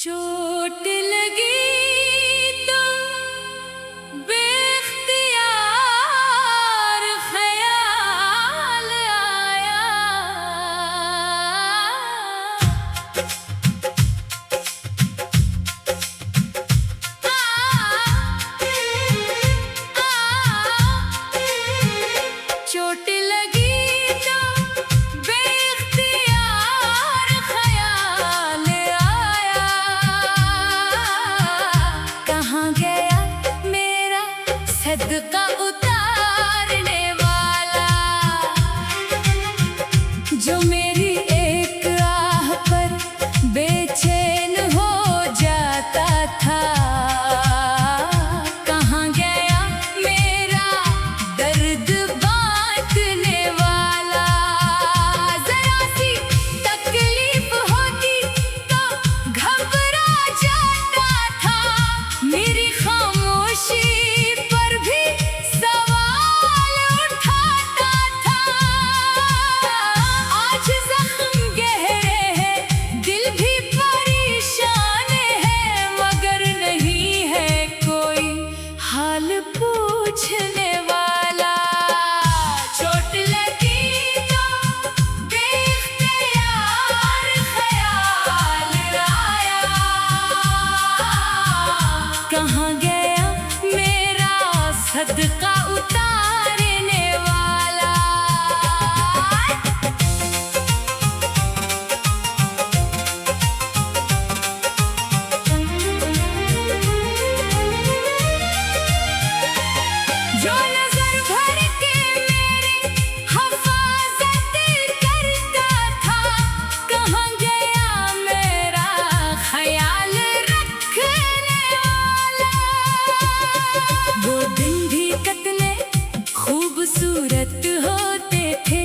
चोट लगी तो बेख्तियार ख्याल आया। चोट लगी तो बेख्तियार ख्याल आया। कहाँ गया मेरा सदका उतारने वाला, जो मेरी एक आह पर बेचैन हो जाता था। कहाँ गया मेरा दर्द बांटने वाला, जरा सी तकलीफ होती तो घबरा जाता था। मेरी खामोशी पर भी सवाल उठाता था। आज जख्म गहरे हैं, दिल भी परेशान है, मगर नहीं है कोई हाल पूछने वाला। चोट लगी तो बेख्तियार ख्याल आया। कहाँ गया मेरा सदका उतारने वाला। जो नजर भर के मेरी हिफाजत करता था, कहाँ गया मेरा ख्याल रखने वाला। वो दिन भी कितने खूबसूरत होते थे,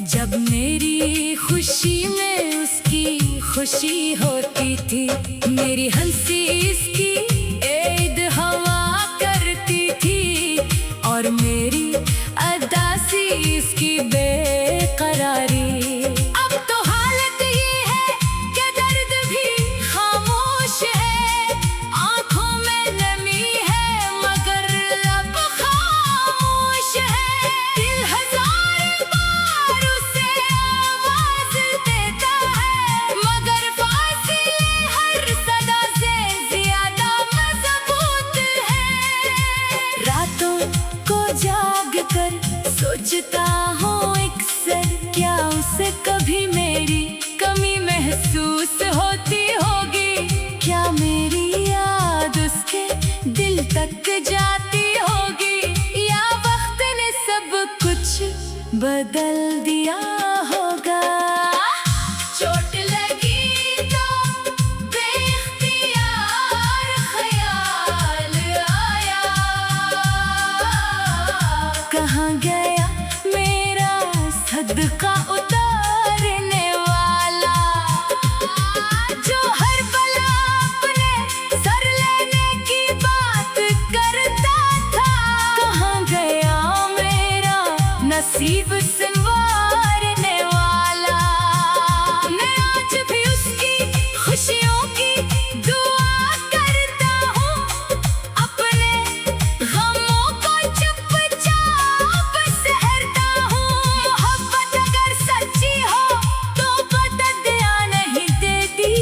जब मेरी खुशी में उसकी खुशी होती थी। मेरी हंसी इसकी ऐद हवा करती थी, और मेरी अदासी इसकी बेकरारी। अब तो हालत ये है कि दर्द भी खामोश है, आंखों में नमी है, मगर लब खामोश है। दिल हजार बार उसे आवाज देता है, मगर फासिले हर सदा से ज्यादा मजबूत है। रातों को जाग कर सोचता हूँ अक्सर, क्या उसे कभी मेरी कमी महसूस होती होगी? क्या मेरी याद उसके दिल तक जाती होगी, या वक्त ने सब कुछ बदल दिया होगा? चोट लगी तो बेख्तियार ख्याल आया। कहाँ गया मेरा सदका उतारने वाला, जो हर पल अपने सर लेने की बात करता था? कहाँ गया मेरा नसीब संवारने वाला? मैं आज भी उसकी खुशियों की दुआ करता हूँ, अपने गमों को चुपचाप सहता हूँ। मोहब्बत अगर सच्ची हो तो बदला नहीं देती,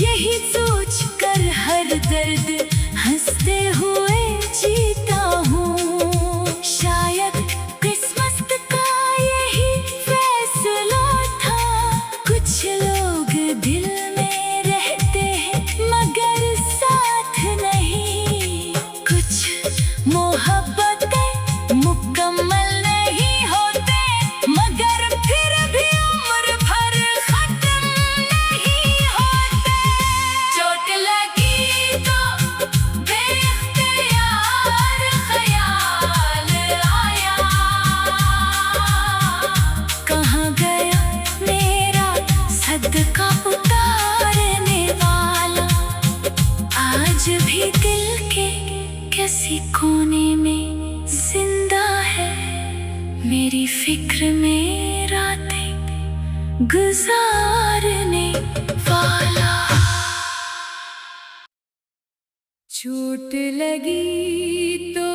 यही सोच कर हर दर्द हंसते हुए जीता हूँ। शायद किस्मत का यही फैसला था, कुछ लोग दिल में रहते हैं मगर साथ नहीं। कुछ मोहब्बतें मुकम्मल नहीं होते, मगर फिर भी उम्र भर खत्म नहीं होते। चोट लगी तो बेख्तियार ख्याल आया। कहाँ गया मेरा सदका उतारने वाला? आज भी दिल के किसी कोने में जिंदा है, मेरी फिक्र में रातें गुजारने वाला। चोट लगी तो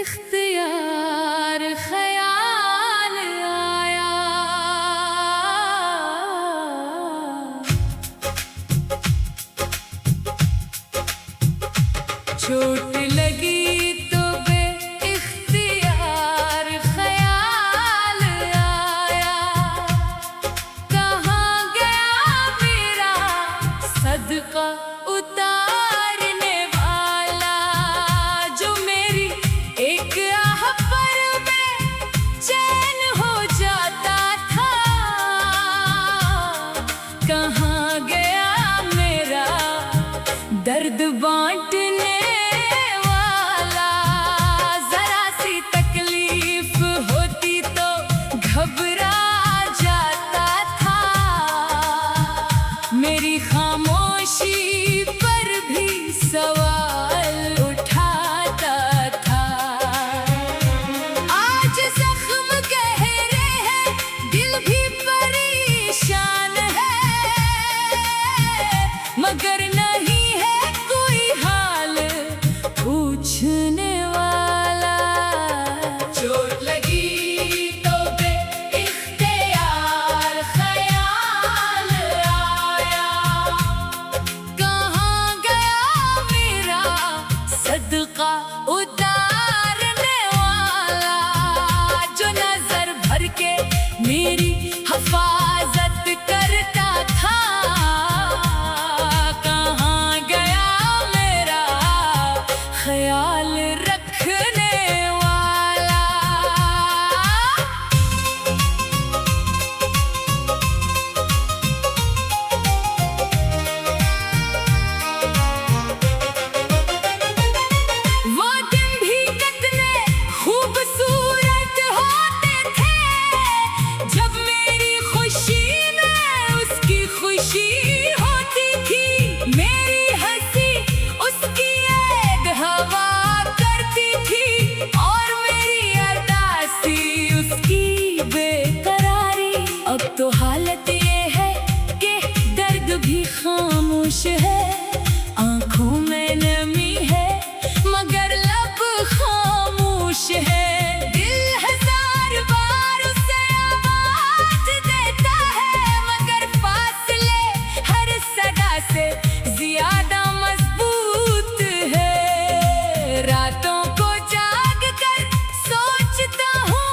इख्तियार ख्याल आया, चोट लगी तो इख्तियार ख्याल आया, कहाँ गया मेरा सदका उतारने वाला, जो मेरी एक आह पर में चैन हो जाता था। कहाँ गया मेरा दर्द बांटने वाला, जरा सी तकलीफ होती तो घबरा जाता था, मेरी खामोशी पर भी सवाल उठाता था। आज जख्म गहरे हैं, दिल भी परेशान है, मगर नहीं है कोई हाल पूछने वाला। चोट लगी तो इख्तियार ख्याल आया, कहाँ गया मेरा सदका उतारने वाला, जो नजर भर के मेरी हिफाजत करता था। कहाँ गया मेरा ख्याल रखने वाला। वो दिन भी कितने खूबसूरत होते थे, जब मेरी खुशी में उसकी खुशी होती थी, मेरी हंसी उसकी ऐद हवा करती थी, और मेरी अदासी उसकी बेकरारी। अब तो हालत ये है कि दर्द भी खामोश है, आंखों में नमी है मगर लब खामोश है। दिल हजार बार उसे आवाज देता है, मगर फासले हर सदा से ज्यादा मजबूत है। रातों को जाग कर सोचता हूँ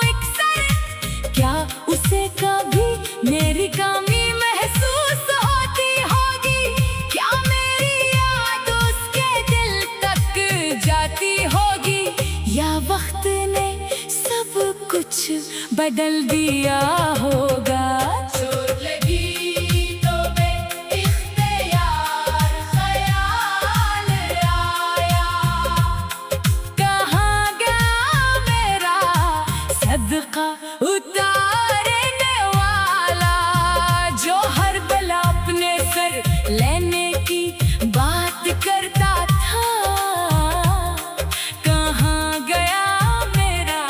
अक्सर, क्या उसे कभी मेरी कमी महसूस होती होगी, क्या मेरी याद उसके दिल तक जाती होगी, या वक्त ने सब कुछ बदल दिया होगा। चोट लगी तो इख्तियार ख्याल आया, कहाँ गया मेरा सदका उतारने वाला, जो हर बला अपने सर लेने की बात करता था। कहाँ गया मेरा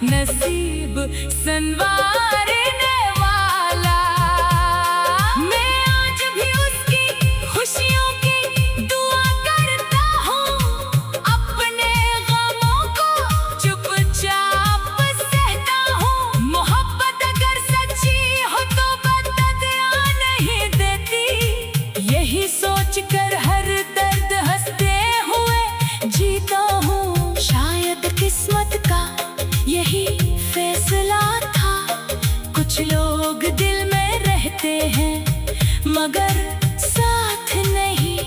नसीब संवारने वाला। मैं आज भी उसकी खुशियों की दुआ करता हूँ, अपने गमों को चुपचाप सहता हूँ। मोहब्बत अगर सच्ची हो तो बदला नहीं देती, यही सोच कर हर दर्द हंसते हुए जीता हूँ। शायद किस्मत का यही फैसला था, कुछ लोग दिल में रहते हैं मगर साथ नहीं,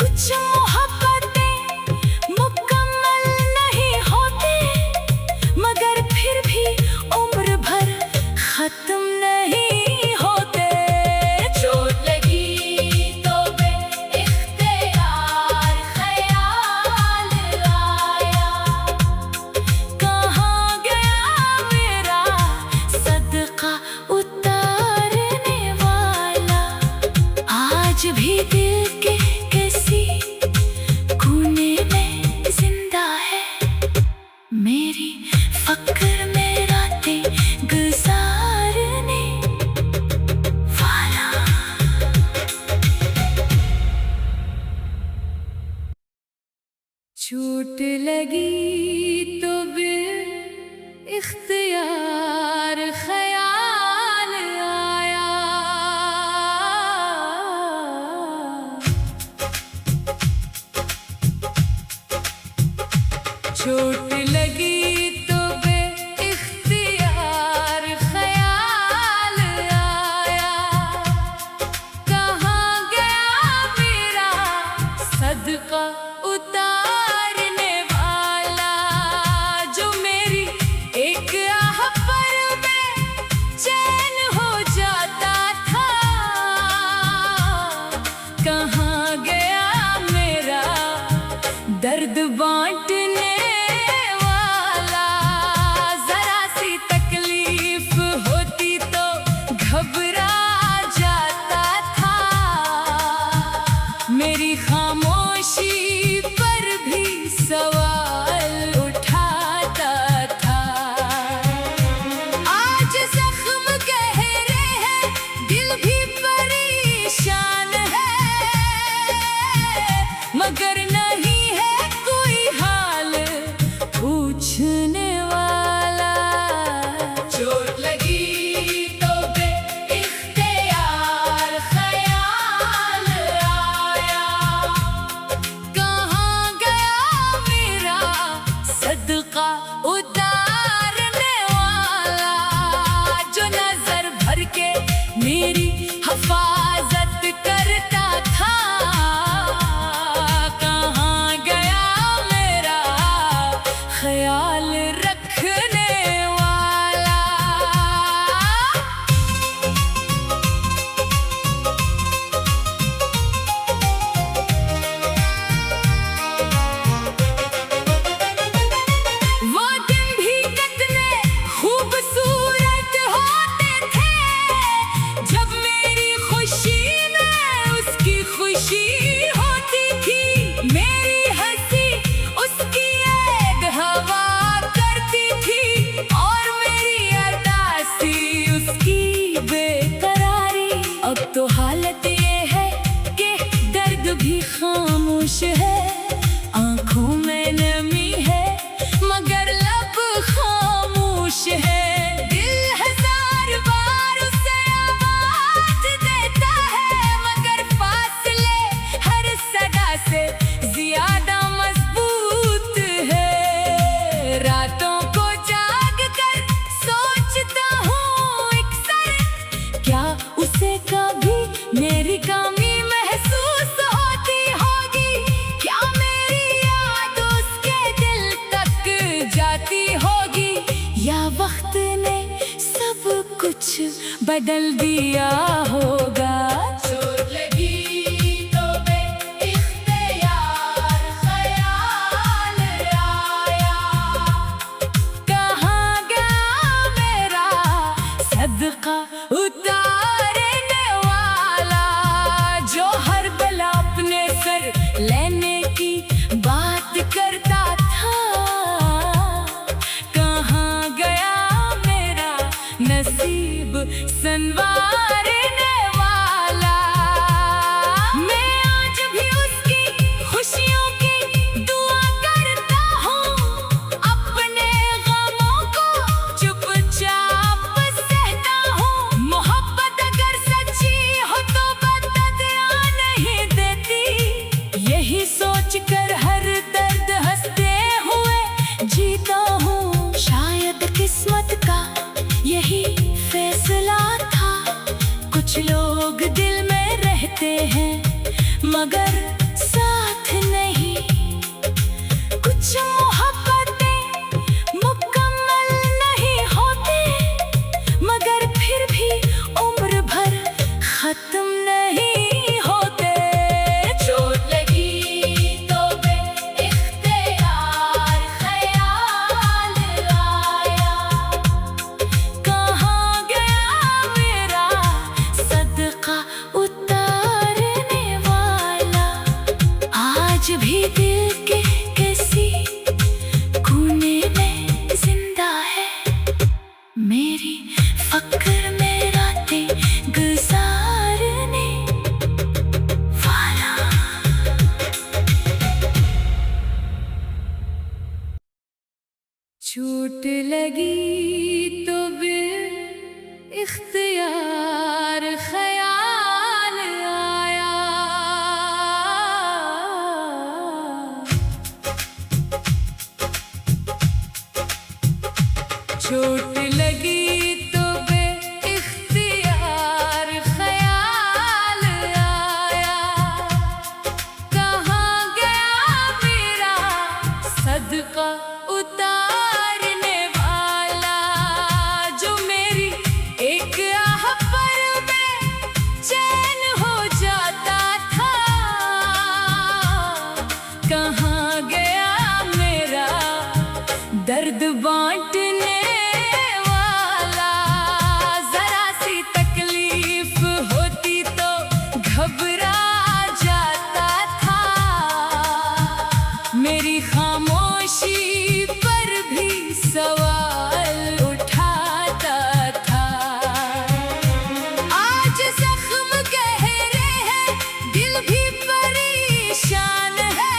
कुछ मोहब्बतें मुकम्मल नहीं होते मगर फिर भी उम्र भर खत्म नहीं होते। चोट लगी तो इख्तियार ख्याल आया, कहाँ गया मेरा सदका उतारने वाला। आज भी दिल के किसी कोने में जिंदा है मेरी फक्र में रातें गुजारने वाला। चोट लगी तो इख्तियार ख्याल आया, चोट लगी तो इख्तियार ख्याल आया, कहाँ गया मेरा सदका उतारने वाला, जो मेरी एक आह पर में चैन हो जाता था। कहाँ गया मेरा दर्द बांटने वाला, जरा सी तकलीफ होती तो घबरा जाता था। मेरी खामोशी पर भी सवाल उठाता था। आज जख्म गहरे हैं, दिल भी परेशान है, मगर नहीं है कोई हाल पूछने वाला। चोट लगी तो इख्तियार ख्याल आया, कहाँ गया मेरा सदका उतारने वाला, जो नजर भर के मेरी हिफाजत करता था। कहाँ गया मेरा ख्याल रखने वाला। वो दिन भी कितने खूबसूरत होते थे, जब मेरी खुशी में उसकी खुशी होती थी। मेरी हंसी उसकी एक हवा करती थी, और मेरी अरदासी उसकी बेकरारी। अब तो हालत ये है कि दर्द भी खामोश है, आंखों में नमी है मगर लब खामोश है। दिल हजार बार उसे आवाज देता है, मगर फासले हर सदा से ज्यादा मजबूत है। रातों को जाग कर सोचता हूँ अक्सर, क्या उसे कभी मेरी कमी महसूस होती होगी? क्या मेरी याद उसके दिल तक जाती होगी? या वक्त ने सब कुछ बदल दिया होगा? चोट लगी तो इख्तियार ख्याल आया, कहाँ गया मेरा सदका उतारने वाला, जो हर बला अपने सर लेने की बात करता था। कहाँ गया मेरा नसीब संवारने वाला? मैं आज भी उसकी खुशियों की दुआ करता हूँ, अपने गमों को चुपचाप सहता हूँ। मोहब्बत अगर सच्ची हो तो बदला नहीं देती, यही सोच कर हर दर्द हंसते हुए जीता हूँ। शायद किस्मत का यही फैसला था, कुछ लोग दिल में रहते हैं मगर साथ नहीं। कुछ मोहब्बतें मुकम्मल नहीं होते, मगर फिर भी उम्र भर खत्म नहीं होते। चोट लगी तो इख्तियार ख्याल आया, कहाँ गया मेरा सदका उतारने वाला? आज भी दिल के किसी कोने में जिंदा है मेरी फक्र में रातें गुजारने वाला। चोट लगी तो बेइख्तियार ख्याल आया, कहाँ गया मेरा सदका उतारने वाला, जो मेरी एक आह पर में चैन हो जाता था। कहाँ गया मेरा दर्द बांटने वाला, जरा सी तकलीफ होती तो घबरा जाता था। मेरी खामोशी पर भी सवाल उठाता था। आज जख्म गहरे हैं, दिल भी परेशान है,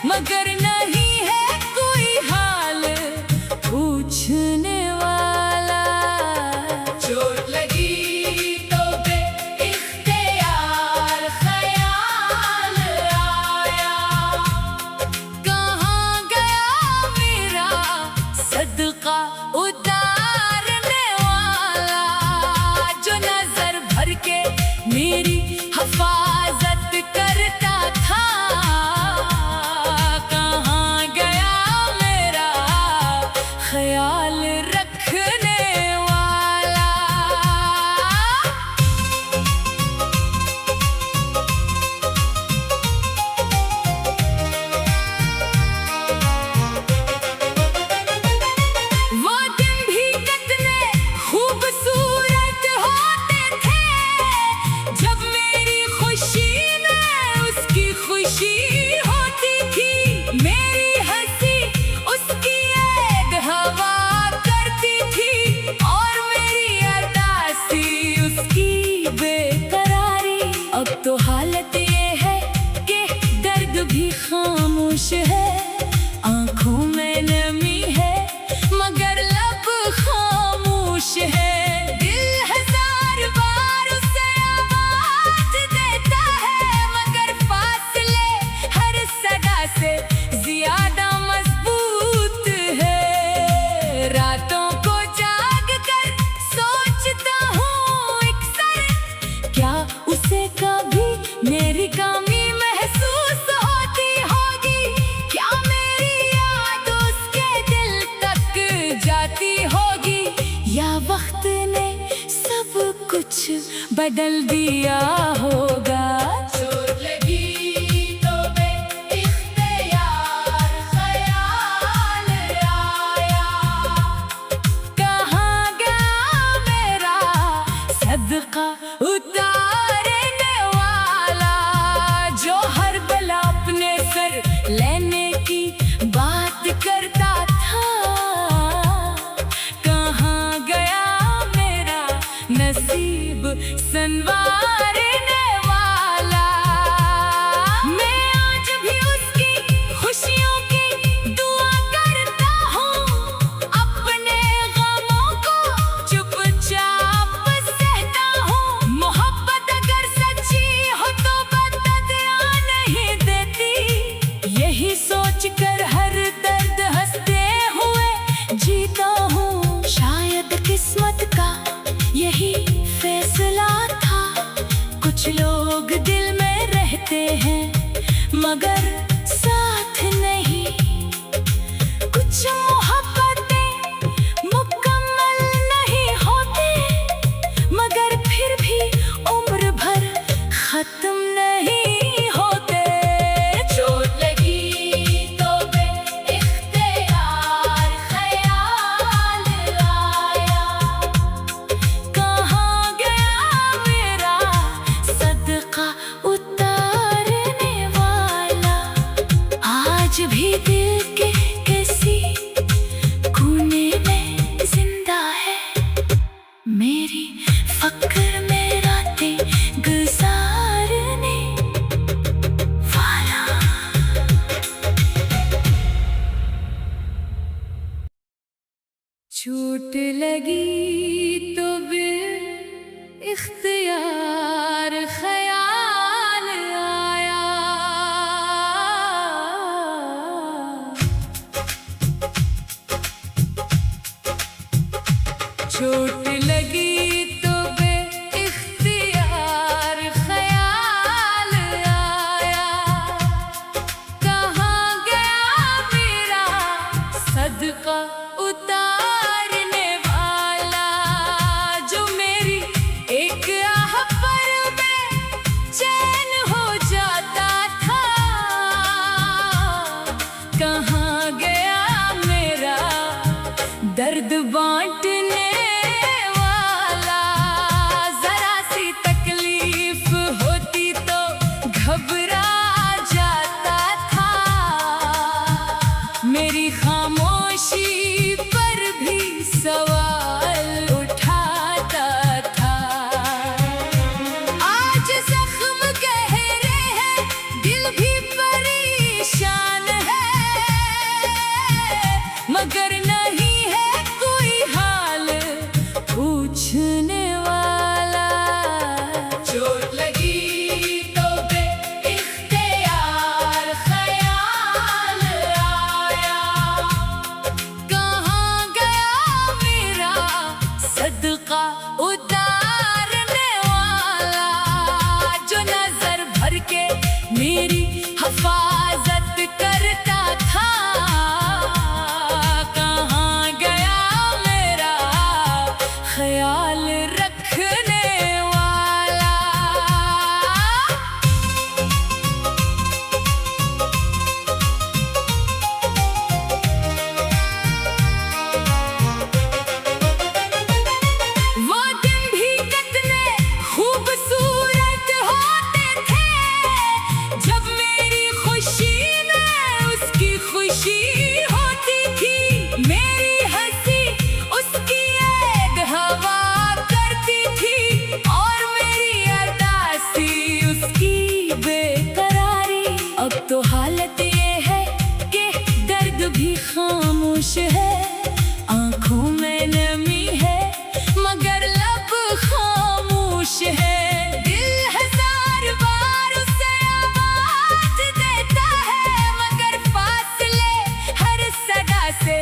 मगर नहीं है कोई हाल पूछने वाला। चोट लगी तो बेइख्तियार ख्याल आया, कहाँ गया मेरा सदका उतारने वाला, जो नजर भर के मेरी हिफाजत करता था। कहाँ गया मेरा ख्याल रखने वाला। वो दिन भी कितने खूबसूरत होते थे, जब मेरी खुशी में उसकी खुशी होती थी। मेरी हंसी उसकी ऐद हवा करती थी, और मेरी अदासी उसकी बेकरारी। अब तो हालत ये है कि दर्द भी खामोश है, आंखों में नमी है, मगर लब खामोश है। दिल हजार बार उसे आवाज देता है, मगर फासले हर सदा से ज्यादा मजबूत है। रातों को जाग कर सोचता हूँ अक्सर, क्या उसे कभी मेरी कमी महसूस होती होगी? क्या मेरी याद उसके दिल तक जाती होगी? या वक्त ने सब कुछ बदल दिया होगा? चोट लगी तो बेइख्तियार ख्याल आया, कहाँ गया मेरा सदका उतारने वाला, जो हर बला अपने सर लेने की बात करता था। कहाँ गया मेरा नसीब संवारने वाला? मैं आज भी उसकी खुशियों की दुआ करता हूँ, अपने गमों को चुपचाप सहता हूँ। मोहब्बत अगर सच्ची हो तो बदला नहीं देती, यही सोच कर हर दर्द हंसते हुए जीता हूँ। शायद किस्मत का यही फैसला था, कुछ लोग दिल में रहते हैं मगर साथ नहीं। कुछ मोहब्बतें मुकम्मल नहीं होती, मगर फिर भी उम्र भर खत्म नहीं होते। चोट लगी तो बेइख्तियार ख्याल आया, कहाँ गया मेरा सदका उतारने वाला? आज भी दिल के किसी कोने में जिंदा है, मेरी फक्र में रातें गुजारने है। दिल हजार बार उसे आवाज देता है, मगर फासले हर सदा से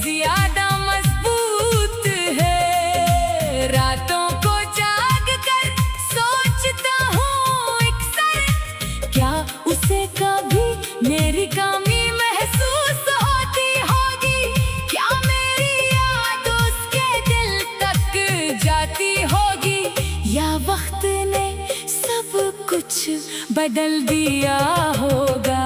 ज्यादा मजबूत है। रातों को जाग कर सोचता हूँ अक्सर, क्या उसे कभी मेरी कमी महसूस होती होगी? क्या मेरी याद उसके दिल तक जाती होगी? या वक्त ने सब कुछ बदल दिया होगा?